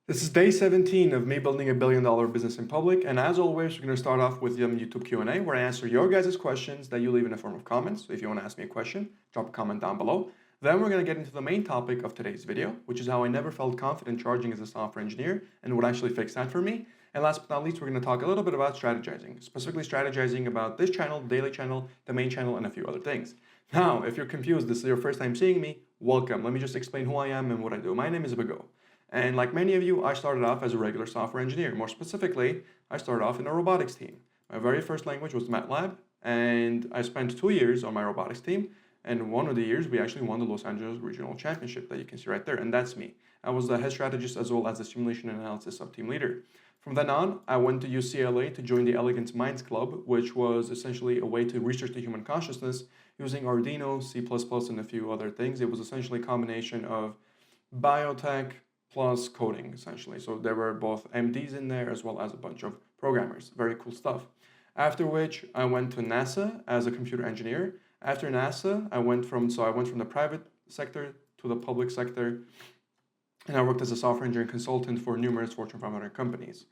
This is day 17 of me building a billion-dollar business in public, and as always, we're going to start off with YouTube Q&A, where I answer your guys' questions that you leave in the form of comments. So if you want to ask me a question, drop a comment down below. Then we're going to get into the main topic of today's video, which is how I never felt confident charging as a software engineer and what actually fixed that for me. And last but not least, we're going to talk a little bit about strategizing, specifically strategizing about this channel, daily channel, the main channel, and a few other things. Now, if you're confused, this is your first time seeing me, welcome. Let me just explain who I am and what I do. My name is Bago. And like many of you, I started off as a regular software engineer. More specifically, I started off in a robotics team. My very first language was MATLAB, and I spent 2 years on my robotics team. And one of the years, we actually won the Los Angeles Regional Championship that you can see right there, and that's me. I was the head strategist as well as the simulation and analysis sub-team leader. From then on, I went to UCLA to join the Elegant Minds Club, which was essentially a way to research the human consciousness using Arduino, C++, and a few other things. It was essentially a combination of biotech plus coding, essentially. So there were both MDs in there as well as a bunch of programmers. Very cool stuff. After which, I went to NASA as a computer engineer. After NASA, I went from the private sector to the public sector, and I worked as a software engineering consultant for numerous Fortune 500 companies.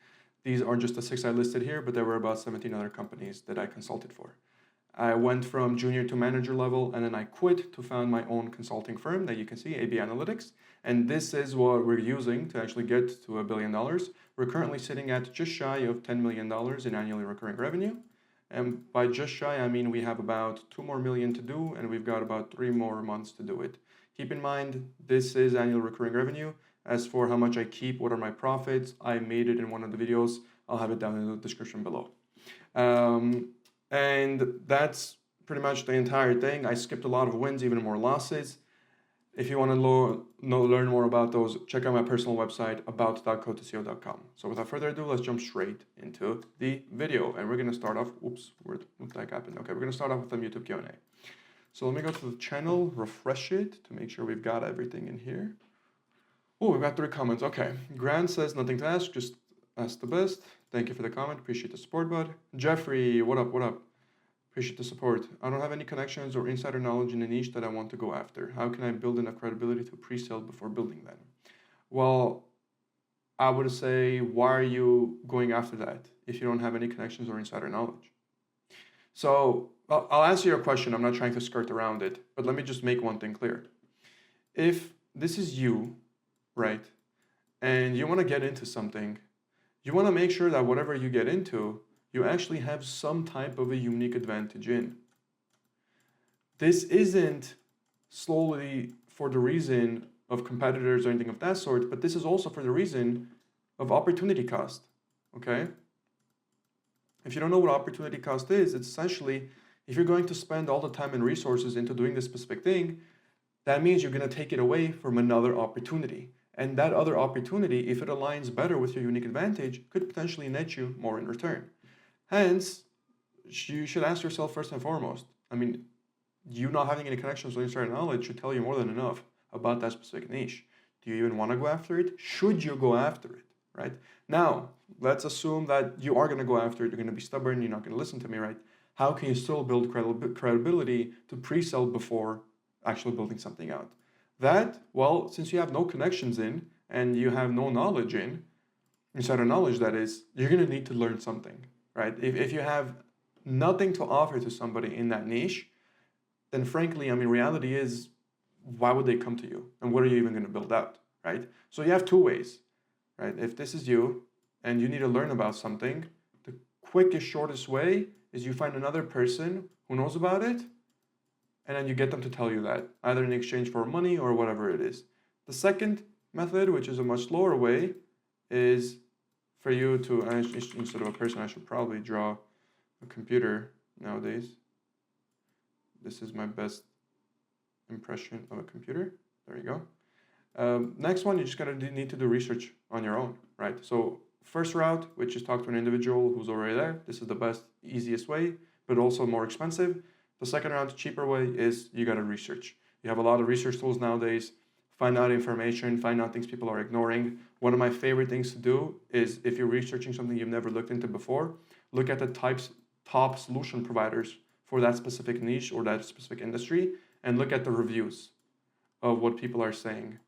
These are just the 6 I listed here, but there were about 17 other companies that I consulted for. I went from junior to manager level, and then I quit to found my own consulting firm that you can see, AB Analytics. And this is what we're using to actually get to $1 billion. We're currently sitting at just shy of $10 million in annually recurring revenue. And by just shy, I mean we have about 2 more million to do, and we've got about 3 more months to do it. Keep in mind, this is annual recurring revenue. As for how much I keep, what are my profits, I made it in one of the videos. I'll have it down in the description below. And that's pretty much the entire thing. I skipped a lot of wins, even more losses. If you want to learn more about those, check out my personal website, about.code2co.com. So without further ado, let's jump straight into the video. And we're going to start off, oops, what that happened? Okay, we're going to start off with some YouTube Q&A. So let me go to the channel, refresh it to make sure we've got everything in here. Oh, we've got 3 comments. Okay, Grant says, nothing to ask, just ask the best. Thank you for the comment. Appreciate the support, bud. Jeffrey, what up, what up? Appreciate the support. I don't have any connections or insider knowledge in a niche that I want to go after. How can I build enough credibility to pre-sale before building them? Well, I would say, why are you going after that if you don't have any connections or insider knowledge? So I'll answer your question. I'm not trying to skirt around it, but let me just make one thing clear. If this is you, right, and you want to get into something, you want to make sure that whatever you get into, you actually have some type of a unique advantage in. This isn't solely for the reason of competitors or anything of that sort, but this is also for the reason of opportunity cost, okay? If you don't know what opportunity cost is, it's essentially, if you're going to spend all the time and resources into doing this specific thing, that means you're going to take it away from another opportunity. And that other opportunity, if it aligns better with your unique advantage, could potentially net you more in return. Hence, you should ask yourself first and foremost, I mean, you not having any connections or insider knowledge should tell you more than enough about that specific niche. Do you even want to go after it? Should you go after it, right? Now, let's assume that you are going to go after it, you're going to be stubborn, you're not going to listen to me, right? How can you still build credibility to pre-sell before actually building something out? That, well, since you have no connections in and you have no knowledge in, insider knowledge that is, you're going to need to learn something. Right? If you have nothing to offer to somebody in that niche, then frankly, I mean, reality is, why would they come to you? And what are you even going to build out, right? So you have 2 ways, right? If this is you and you need to learn about something, the quickest, shortest way is you find another person who knows about it, and then you get them to tell you that, either in exchange for money or whatever it is. The second method, which is a much slower way, is for you to, instead of a person, I should probably draw a computer nowadays. This is my best impression of a computer. There you go. Next one, you just gotta need to do research on your own, right? So first route, which is talk to an individual who's already there. This is the best, easiest way, but also more expensive. The second route, cheaper way, is you gotta research. You have a lot of research tools nowadays. Find out information, find out things people are ignoring. One of my favorite things to do is, if you're researching something you've never looked into before, look at the top solution providers for that specific niche or that specific industry, and look at the reviews of what people are saying.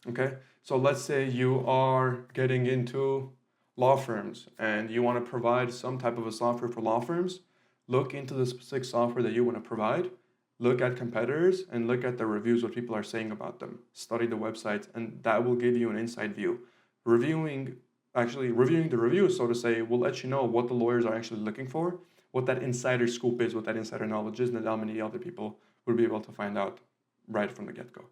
Okay, so let's say you are getting into law firms and you want to provide some type of a software for law firms. Look into the specific software that you want to provide. Look at competitors and look at the reviews, what people are saying about them. Study the websites, and that will give you an inside view. Reviewing the reviews, so to say, will let you know what the lawyers are actually looking for, what that insider scoop is, what that insider knowledge is, and how many other people will be able to find out right from the get-go.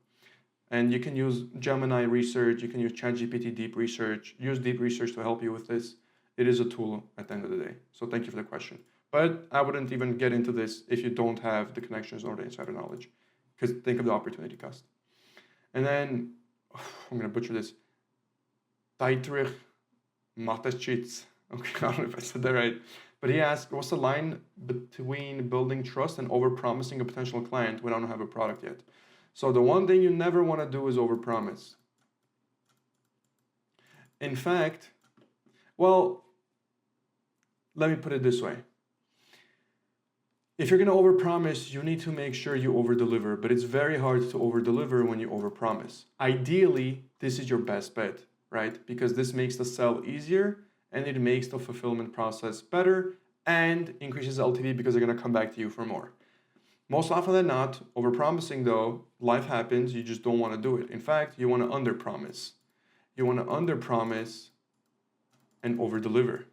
And you can use Gemini research, you can use ChatGPT deep research, use deep research to help you with this. It is a tool at the end of the day. So thank you for the question. But I wouldn't even get into this if you don't have the connections or the insider knowledge, because think of the opportunity cost. And then, I'm going to butcher this, Dietrich Mateschitz. Okay, I don't know if I said that right. But he asked, what's the line between building trust and overpromising a potential client when I don't have a product yet? So the one thing you never want to do is overpromise. In fact, well, let me put it this way. If you're going to overpromise, you need to make sure you overdeliver, but it's very hard to overdeliver when you overpromise. Ideally, this is your best bet, right? Because this makes the sell easier and it makes the fulfillment process better and increases LTV because they're going to come back to you for more. Most often than not, overpromising though, life happens, you just don't want to do it. In fact, you want to underpromise. You want to underpromise and overdeliver.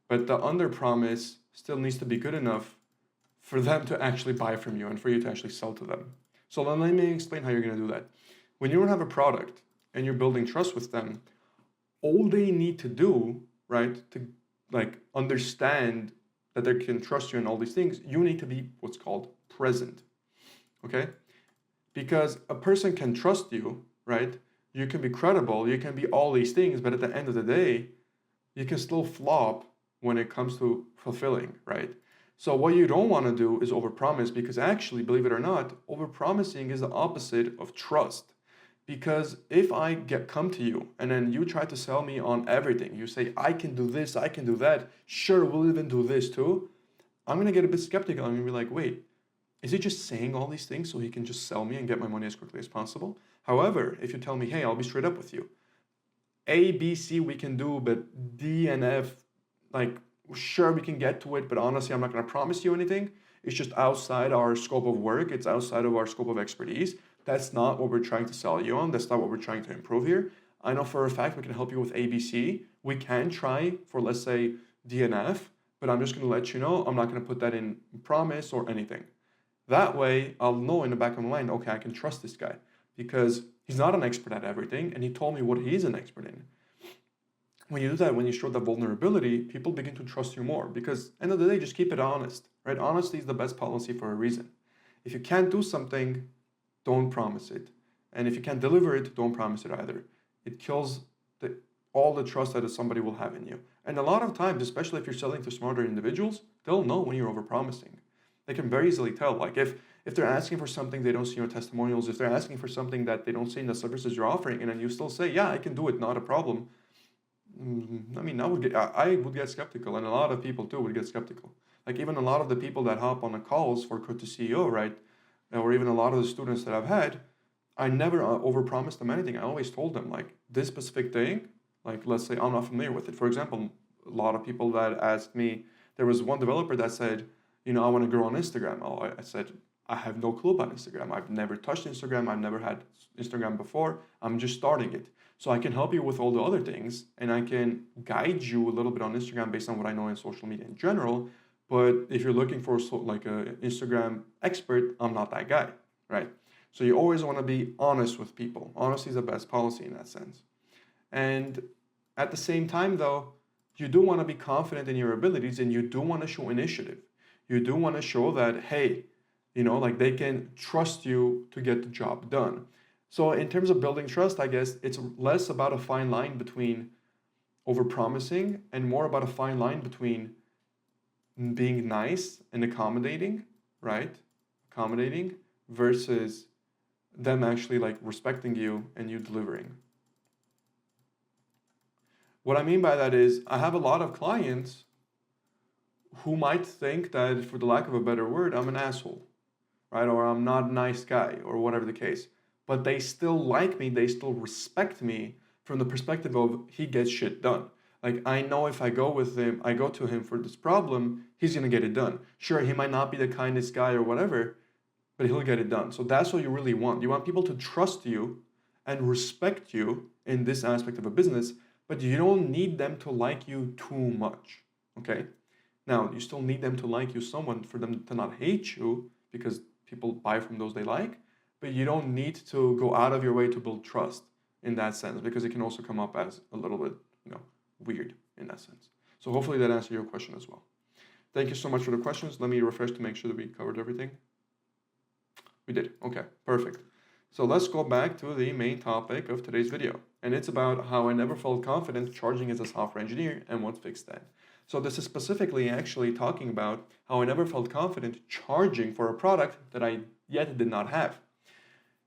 But the underpromise still needs to be good enough for them to actually buy from you and for you to actually sell to them. So then let me explain how you're going to do that. When you don't have a product and you're building trust with them, all they need to do, right, to like understand that they can trust you and all these things, you need to be what's called present, okay? Because a person can trust you, right? You can be credible, you can be all these things, but at the end of the day, you can still flop when it comes to fulfilling, right? So what you don't want to do is overpromise, because actually, believe it or not, overpromising is the opposite of trust. Because if I come to you and then you try to sell me on everything, you say, I can do this, I can do that, sure, we'll even do this too, I'm going to get a bit skeptical. I'm going to be like, wait, is he just saying all these things so he can just sell me and get my money as quickly as possible? However, if you tell me, hey, I'll be straight up with you. A, B, C we can do, but D and F, like, sure, we can get to it, but honestly, I'm not going to promise you anything. It's just outside our scope of work. It's outside of our scope of expertise. That's not what we're trying to sell you on. That's not what we're trying to improve here. I know for a fact we can help you with ABC. We can try for, let's say, DNF, but I'm just going to let you know I'm not going to put that in promise or anything. That way, I'll know in the back of my mind, okay, I can trust this guy because he's not an expert at everything, and he told me what he's an expert in. When you do that, when you show that vulnerability, people begin to trust you more because, end of the day, just keep it honest, right? Honesty is the best policy for a reason. If you can't do something, don't promise it. And if you can't deliver it, don't promise it either. It kills all the trust that somebody will have in you. And a lot of times, especially if you're selling to smarter individuals, they'll know when you're overpromising. They can very easily tell. Like if they're asking for something they don't see in your testimonials, if they're asking for something that they don't see in the services you're offering, and then you still say, yeah, I can do it, not a problem. I mean, I would get skeptical, and a lot of people too would get skeptical. Like even a lot of the people that hop on the calls for Code to CEO, right? Or even a lot of the students that I've had, I never overpromised them anything. I always told them like this specific thing, like let's say I'm not familiar with it. For example, a lot of people that asked me, there was one developer that said, you know, I want to grow on Instagram. I said, I have no clue about Instagram. I've never touched Instagram. I've never had Instagram before. I'm just starting it. So I can help you with all the other things, and I can guide you a little bit on Instagram based on what I know in social media in general. But if you're looking for like an Instagram expert, I'm not that guy, right? So you always want to be honest with people. Honesty is the best policy in that sense. And at the same time, though, you do want to be confident in your abilities, and you do want to show initiative. You do want to show that, hey, you know, like they can trust you to get the job done. So in terms of building trust, I guess it's less about a fine line between overpromising and more about a fine line between being nice and accommodating, right? Accommodating versus them actually like respecting you and you delivering. What I mean by that is I have a lot of clients who might think that, for the lack of a better word, I'm an asshole, right? Or I'm not a nice guy or whatever the case. but they still like me, they still respect me from the perspective of he gets shit done. Like I know if I go with him, I go to him for this problem, he's gonna get it done. Sure, he might not be the kindest guy or whatever, but he'll get it done. So that's what you really want. You want people to trust you and respect you in this aspect of a business, but you don't need them to like you too much. Okay? Now, you still need them to like you someone for them to not hate you because people buy from those they like, but you don't need to go out of your way to build trust in that sense because it can also come up as a little bit, weird in that sense. So hopefully that answered your question as well. Thank you so much for the questions. Let me refresh to make sure that we covered everything. We did. Okay, perfect. So let's go back to the main topic of today's video. And it's about how I never felt confident charging as a software engineer and what fixed that. So this is specifically actually talking about how I never felt confident charging for a product that I yet did not have.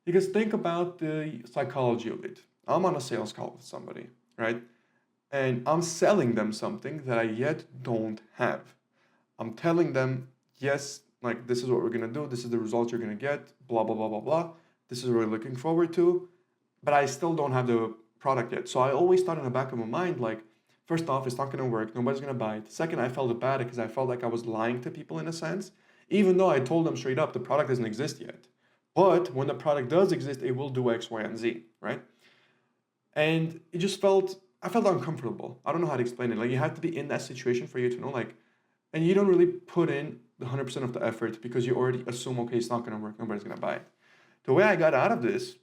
Because think about the psychology of it. I'm on a sales call with somebody, right? And I'm selling them something that I yet don't have. I'm telling them, yes, like this is what we're gonna do, this is the results you're gonna get, blah, blah, blah, blah, blah. This is what we're looking forward to, but I still don't have the product yet. So I always thought in the back of my mind, like, first off, it's not gonna work, nobody's gonna buy it. Second, I felt bad because I felt like I was lying to people in a sense, even though I told them straight up, the product doesn't exist yet. But when the product does exist, it will do X, Y, and Z, right? And it just I felt uncomfortable. I don't know how to explain it. Like you have to be in that situation for you to know, like, and you don't really put in the 100% of the effort because you already assume, okay, it's not gonna work, nobody's gonna buy it. The way I got out of this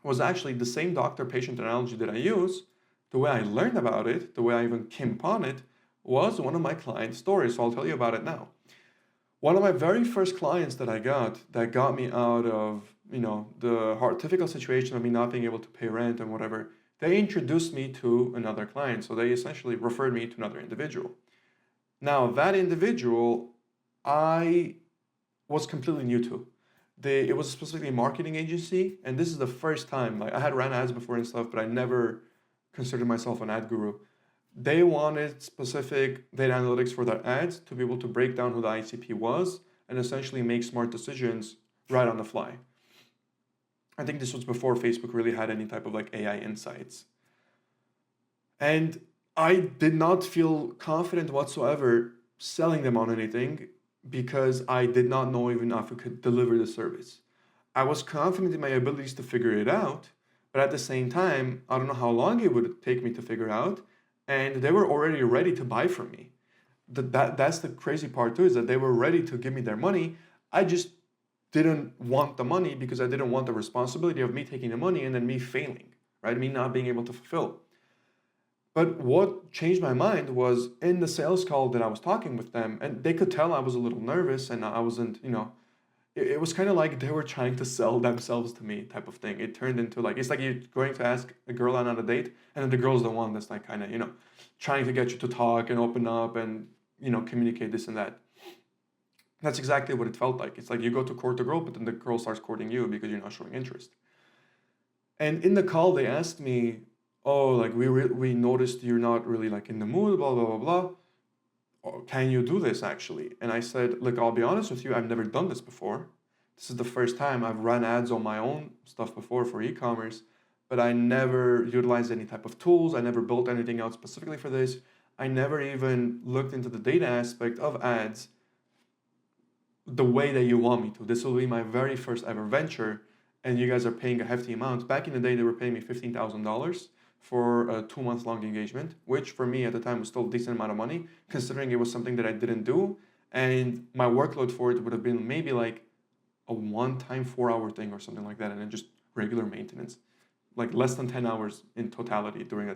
was actually the same doctor-patient analogy that I use. The way I learned about it, the way I even came upon it, was one of my client stories. So I'll tell you about it now. One of my very first clients that I got that got me out of, the hard, difficult situation of me not being able to pay rent and whatever, they introduced me to another client. So they essentially referred me to another individual. Now, that individual, I was completely new to. It was specifically a marketing agency, and this is the first time, like I had ran ads before and stuff, but I never considered myself an ad guru. They wanted specific data analytics for their ads to be able to break down who the ICP was and essentially make smart decisions right on the fly. I think this was before Facebook really had any type of like AI insights. And I did not feel confident whatsoever selling them on anything because I did not know even if I could deliver the service. I was confident in my abilities to figure it out, but at the same time, I don't know how long it would take me to figure out, and they were already ready to buy from me. That's the crazy part too, is that they were ready to give me their money. I just didn't want the money because I didn't want the responsibility of me taking the money and then me failing, right? Me not being able to fulfill. But what changed my mind was in the sales call that I was talking with them, and they could tell I was a little nervous and I wasn't, it was kind of like they were trying to sell themselves to me type of thing. It turned into like, it's like you're going to ask a girl out on a date and then the girl's the one that's like kind of, trying to get you to talk and open up and, communicate this and that. That's exactly what it felt like. It's like you go to court the girl, but then the girl starts courting you because you're not showing interest. And in the call, they asked me, oh, like we noticed you're not really like in the mood, blah, blah, blah, blah. Oh, can you do this actually? And I said, look, I'll be honest with you, I've never done this before. This is the first time I've run ads on my own stuff before for e-commerce, but I never utilized any type of tools. I never built anything out specifically for this. I never even looked into the data aspect of ads the way that you want me to. This will be my very first ever venture, and you guys are paying a hefty amount. Back in the day, they were paying me $15,000 for a 2-month-long engagement, which for me at the time was still a decent amount of money, considering it was something that I didn't do, and my workload for it would have been maybe like a one-time 4-hour thing or something like that, and then just regular maintenance, like less than 10 hours in totality during a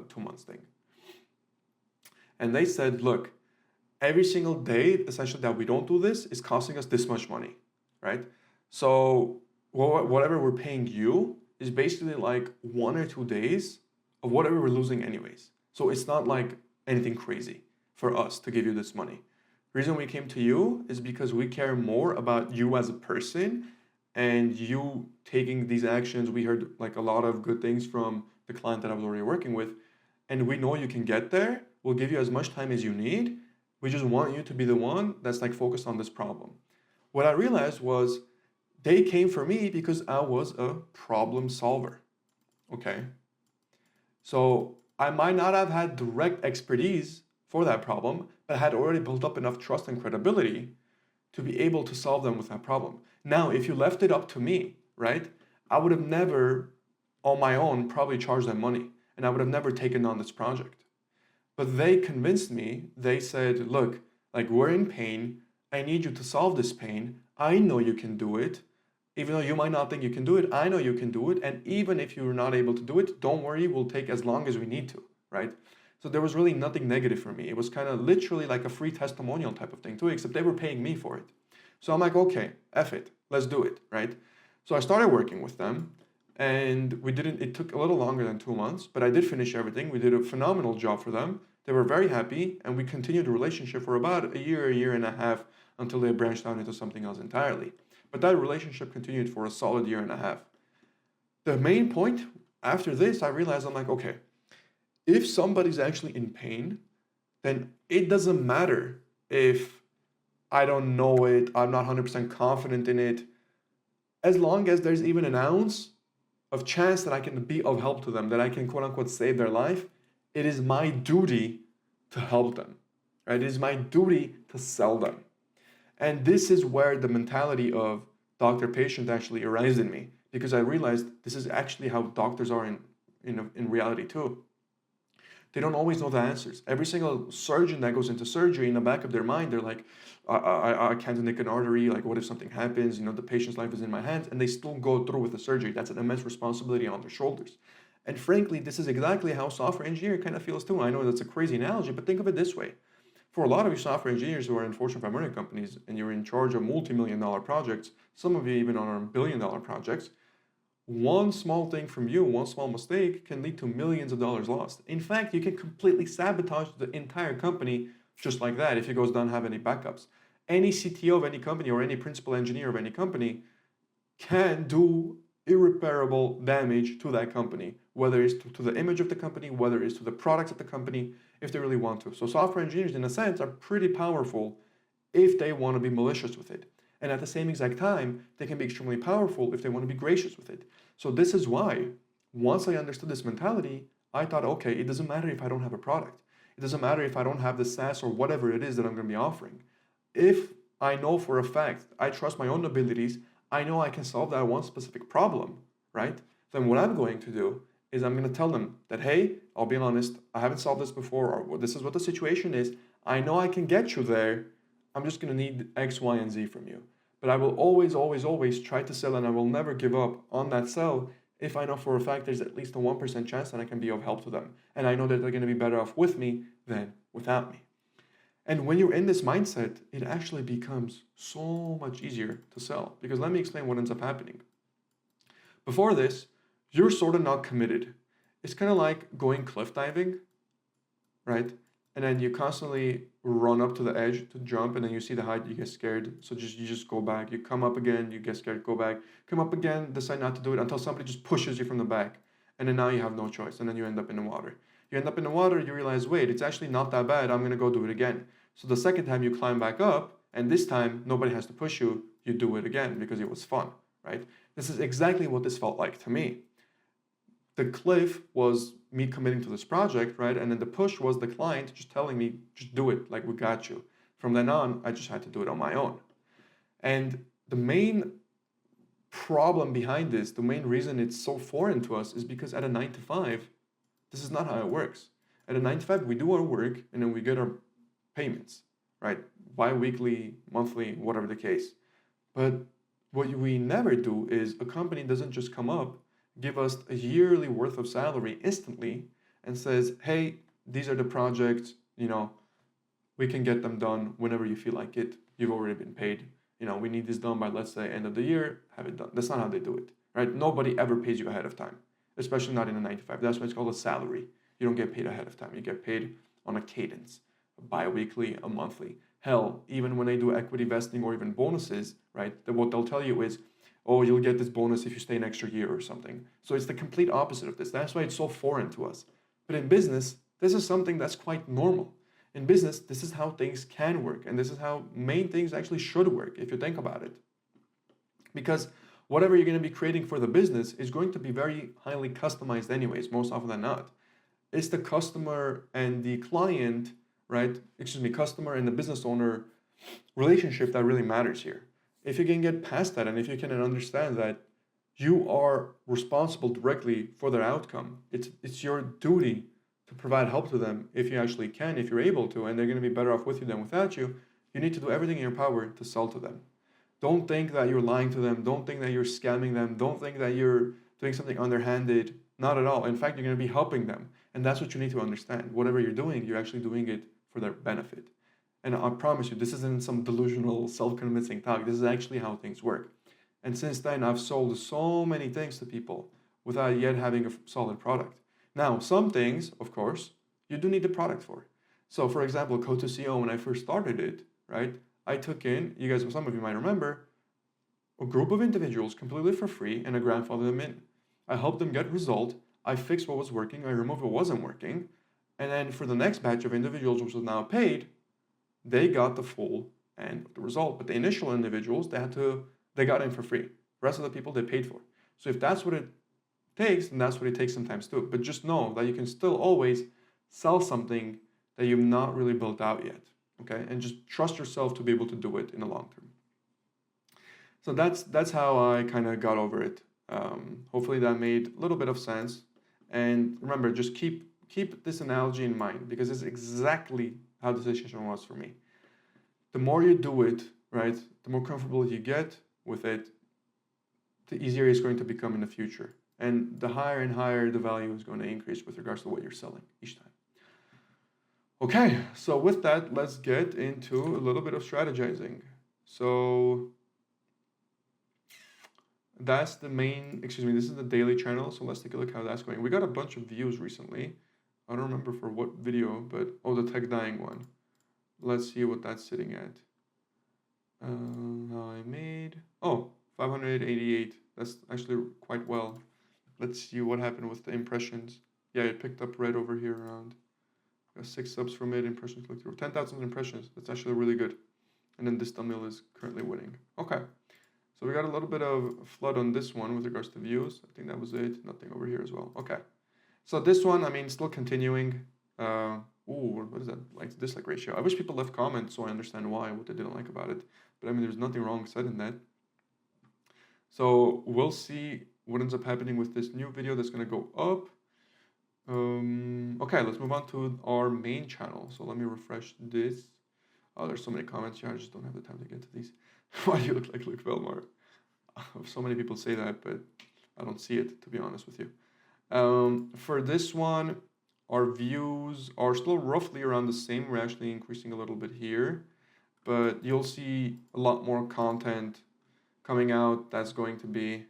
2 months thing. And they said, look, every single day, essentially, that we don't do this is costing us this much money, right? So whatever we're paying you is basically like 1 or 2 days of whatever we're losing anyways. So it's not like anything crazy for us to give you this money. The reason we came to you is because we care more about you as a person and you taking these actions. We heard like a lot of good things from the client that I was already working with, and we know you can get there. We'll give you as much time as you need. We just want you to be the one that's like focused on this problem. What I realized was They came for me because I was a problem solver. Okay. So I might not have had direct expertise for that problem, but I had already built up enough trust and credibility to be able to solve them with that problem. Now, if you left it up to me, right, I would have never, on my own, probably charged them money, and I would have never taken on this project. But they convinced me. They said, look, like, we're in pain. I need you to solve this pain. I know you can do it. Even though you might not think you can do it, I know you can do it. And even if you're not able to do it, don't worry, we'll take as long as we need to, right? So there was really nothing negative for me. It was kind of literally like a free testimonial type of thing too, except they were paying me for it. So I'm like, okay, F it, let's do it, right? So I started working with them, and it took a little longer than 2 months, but I did finish everything. We did a phenomenal job for them. They were very happy, and we continued the relationship for about a year and a half, until they branched out into something else entirely. But that relationship continued for a solid year and a half. The main point after this, I realized, I'm like, okay, if somebody's actually in pain, then it doesn't matter if I don't know it, I'm not 100% confident in it. As long as there's even an ounce of chance that I can be of help to them, that I can quote unquote save their life, it is my duty to help them, right? It is my duty to sell them. And this is where the mentality of doctor-patient actually arises in me, because I realized this is actually how doctors are in reality too. They don't always know the answers. Every single surgeon that goes into surgery, in the back of their mind, they're like, I can't nick an artery. Like, what if something happens? The patient's life is in my hands, and they still go through with the surgery. That's an immense responsibility on their shoulders. And frankly, this is exactly how software engineer kind of feels too. I know that's a crazy analogy, but think of it this way. For a lot of you software engineers who are in Fortune 500 companies and you're in charge of multi-million-dollar projects, some of you even on billion-dollar projects, one small thing from you, one small mistake can lead to millions of dollars lost. In fact, you can completely sabotage the entire company just like that if it goes down, have any backups. Any CTO of any company or any principal engineer of any company can do irreparable damage to that company, whether it's to the image of the company, whether it's to the products of the company, if they really want to. So software engineers, in a sense, are pretty powerful if they want to be malicious with it. And at the same exact time, they can be extremely powerful if they want to be gracious with it. So this is why, once I understood this mentality, I thought, okay, it doesn't matter if I don't have a product. It doesn't matter if I don't have the SaaS or whatever it is that I'm going to be offering. If I know for a fact, I trust my own abilities, I know I can solve that one specific problem, right? Then what I'm going to do is I'm going to tell them that, hey, I'll be honest, I haven't solved this before, or this is what the situation is. I know I can get you there. I'm just going to need X, Y, and Z from you. But I will always, always, always try to sell, and I will never give up on that sell if I know for a fact there's at least a 1% chance that I can be of help to them. And I know that they're going to be better off with me than without me. And when you're in this mindset, it actually becomes so much easier to sell. Because let me explain what ends up happening. Before this, you're sort of not committed. It's kind of like going cliff diving, right? And then you constantly run up to the edge to jump, and then you see the height, you get scared. So you just go back. You come up again, you get scared, go back. Come up again, decide not to do it until somebody just pushes you from the back. And then now you have no choice, and then you end up in the water. You end up in the water, you realize, wait, it's actually not that bad. I'm going to go do it again. So the second time you climb back up, and this time nobody has to push you, you do it again because it was fun, right? This is exactly what this felt like to me. The cliff was me committing to this project, right? And then the push was the client just telling me, just do it, like, we got you. From then on, I just had to do it on my own. And the main problem behind this, the main reason it's so foreign to us is because at a 9 to 5, this is not how it works. At a 9 to 5, we do our work and then we get our payments, right? Bi-weekly, monthly, whatever the case. But what we never do is a company doesn't just come up, give us a yearly worth of salary instantly and says, hey, these are the projects, we can get them done whenever you feel like it. You've already been paid. We need this done by, let's say, end of the year, have it done. That's not how they do it, right? Nobody ever pays you ahead of time, especially not in a 9 to 5. That's why it's called a salary. You don't get paid ahead of time. You get paid on a cadence, a bi-weekly, a monthly. Hell, even when they do equity vesting or even bonuses, right? What they'll tell you is, oh, you'll get this bonus if you stay an extra year or something. So it's the complete opposite of this. That's why it's so foreign to us. But in business, this is something that's quite normal. In business, this is how things can work. And this is how main things actually should work, if you think about it. Because whatever you're going to be creating for the business is going to be very highly customized anyways, most often than not. It's the customer and the client, right? Excuse me, customer and the business owner relationship that really matters here. If you can get past that and if you can understand that you are responsible directly for their outcome, it's your duty to provide help to them if you actually can, if you're able to, and they're going to be better off with you than without you. You need to do everything in your power to sell to them. Don't think that you're lying to them. Don't think that you're scamming them. Don't think that you're doing something underhanded. Not at all. In fact, you're going to be helping them. And that's what you need to understand. Whatever you're doing, you're actually doing it for their benefit. And I promise you, this isn't some delusional, self-convincing talk. This is actually how things work. And since then, I've sold so many things to people without yet having a solid product. Now, some things, of course, you do need the product for. So, for example, Code to CO, when I first started it, right, I took in, you guys, some of you might remember, a group of individuals completely for free and I grandfathered them in. I helped them get result. I fixed what was working. I removed what wasn't working. And then for the next batch of individuals, which was now paid, they got the full and the result. But the initial individuals, they got in for free. The rest of the people they paid for. So if that's what it takes, then that's what it takes sometimes too. But just know that you can still always sell something that you've not really built out yet. Okay, and just trust yourself to be able to do it in the long term. So that's how I kind of got over it. Hopefully that made a little bit of sense. And remember, just keep this analogy in mind because it's exactly how the situation was for me. The more you do it, right, the more comfortable you get with it, the easier it's going to become in the future. And the higher and higher the value is going to increase with regards to what you're selling each time. Okay, so with that, let's get into a little bit of strategizing. So that's the main, this is the daily channel. So let's take a look how that's going. We got a bunch of views recently. I don't remember for what video, but the tech dying one. Let's see what that's sitting at. How I made, 588. That's actually quite well. Let's see what happened with the impressions. Yeah, it picked up right over here around. 6 subs from it, impressions clicked through. 10,000 impressions. That's actually really good. And then this thumbnail is currently winning. Okay. So we got a little bit of flood on this one with regards to views. I think that was it. Nothing over here as well. Okay. So this one, still continuing. What is that? Like dislike ratio. I wish people left comments so I understand what they didn't like about it. But there's nothing wrong said in that. So we'll see what ends up happening with this new video that's going to go up. Okay, let's move on to our main channel. So let me refresh this. Oh, there's so many comments here. I just don't have the time to get to these. Why do you look like Luke Velmar? So many people say that, but I don't see it, to be honest with you. For this one, our views are still roughly around the same. We're actually increasing a little bit here, but you'll see a lot more content coming out that's going to be,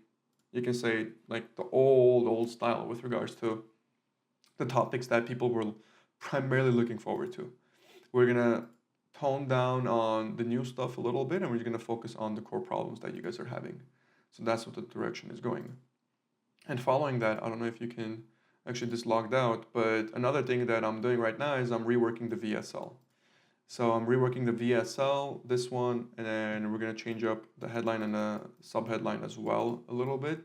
you can say, like the old style with regards to the topics that people were primarily looking forward to. We're going to tone down on the new stuff a little bit, and we're going to focus on the core problems that you guys are having. So that's what the direction is going. And following that, I don't know if you can, actually this logged out, but another thing that I'm doing right now is I'm reworking the VSL. So I'm reworking the VSL, this one, and then we're going to change up the headline and the subheadline as well a little bit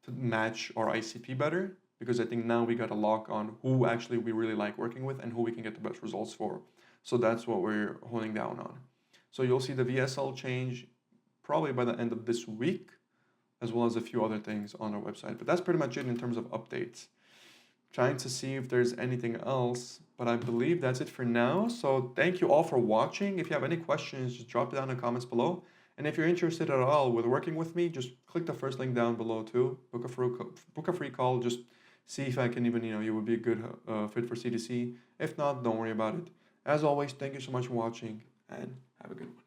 to match our ICP better, because I think now we got a lock on who actually we really like working with and who we can get the best results for. So that's what we're honing down on. So you'll see the VSL change probably by the end of this week, as well as a few other things on our website. But that's pretty much it in terms of updates. Trying to see if there's anything else, but I believe that's it for now. So thank you all for watching. If you have any questions, just drop it down in the comments below. And if you're interested at all with working with me, just click the first link down below too. Book a free call. Just see if I can even, you would be a good fit for C2C. If not, don't worry about it. As always, thank you so much for watching and have a good one.